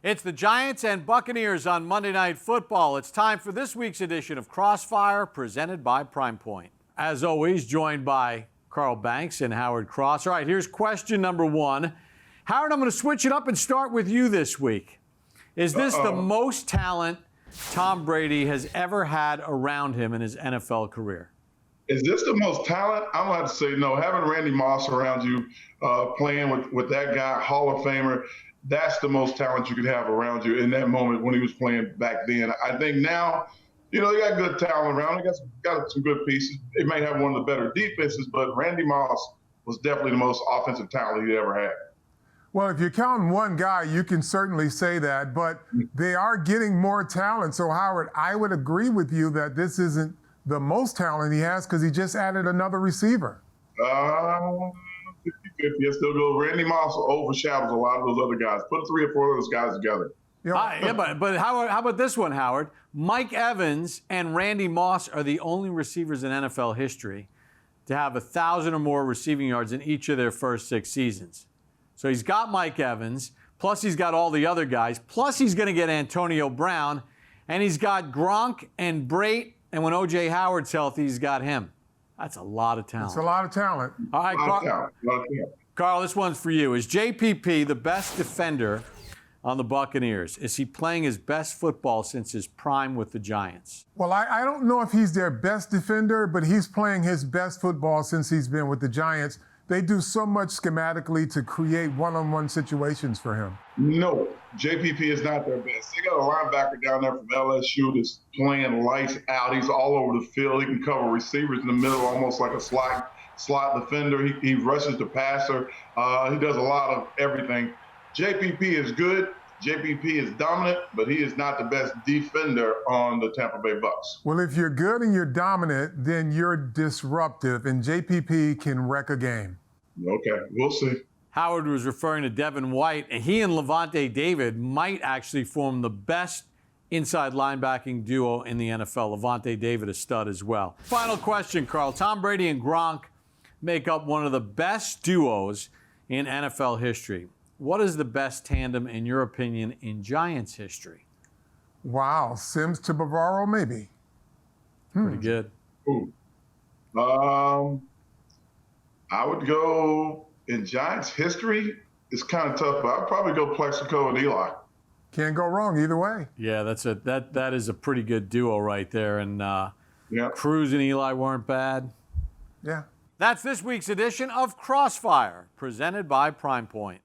It's the Giants and Buccaneers on Monday Night Football. It's time for this week's edition of Crossfire, presented by Primepoint. As always, joined by Carl Banks and Howard Cross. All right, here's question number one. Howard, I'm going to switch it up and start with you this week. Is this the most talent Tom Brady has ever had around him in his NFL career? Is this the most talent? I'm going to say no. Having Randy Moss around you, playing with that guy, Hall of Famer, that's the most talent you could have around you in that moment when he was playing back then. I think now, you got good talent around. He got some good pieces. They may have one of the better defenses, but Randy Moss was definitely the most offensive talent he ever had. Well, if you're counting one guy, you can certainly say that, but they are getting more talent. So, Howard, I would agree with you that this isn't the most talent he has because he just added another receiver. 50-50. I still go. Randy Moss overshadows a lot of those other guys. Put 3 or 4 of those guys together. But how about this one, Howard? Mike Evans and Randy Moss are the only receivers in NFL history to have 1,000 or more receiving yards in each of their first 6 seasons. So he's got Mike Evans, plus he's got all the other guys, plus he's going to get Antonio Brown, and he's got Gronk and Brate, and when O.J. Howard's healthy, he's got him. That's a lot of talent. It's a lot of talent. All right, Carl, this one's for you. Is JPP the best defender on the Buccaneers? Is he playing his best football since his prime with the Giants? Well, I don't know if he's their best defender, but he's playing his best football since he's been with the Giants. They do so much schematically to create one-on-one situations for him. No, JPP is not their best. They got a linebacker down there from LSU that's playing lights out. He's all over the field. He can cover receivers in the middle, almost like a slot defender. He rushes the passer. He does a lot of everything. JPP is good. JPP is dominant, but he is not the best defender on the Tampa Bay Bucs. Well, if you're good and you're dominant, then you're disruptive, and JPP can wreck a game. Okay, we'll see. Howard was referring to Devin White, and he and Levante David might actually form the best inside linebacking duo in the NFL. Levante David, a stud as well. Final question, Carl. Tom Brady and Gronk make up one of the best duos in NFL history. What is the best tandem, in your opinion, in Giants history? Wow, Sims to Bavaro, maybe. Pretty good. Ooh. I would go in Giants history. It's kind of tough, but I'd probably go Plexico and Eli. Can't go wrong either way. Yeah, that is a pretty good duo right there. And Cruz and Eli weren't bad. Yeah. That's this week's edition of Crossfire, presented by Primepoint.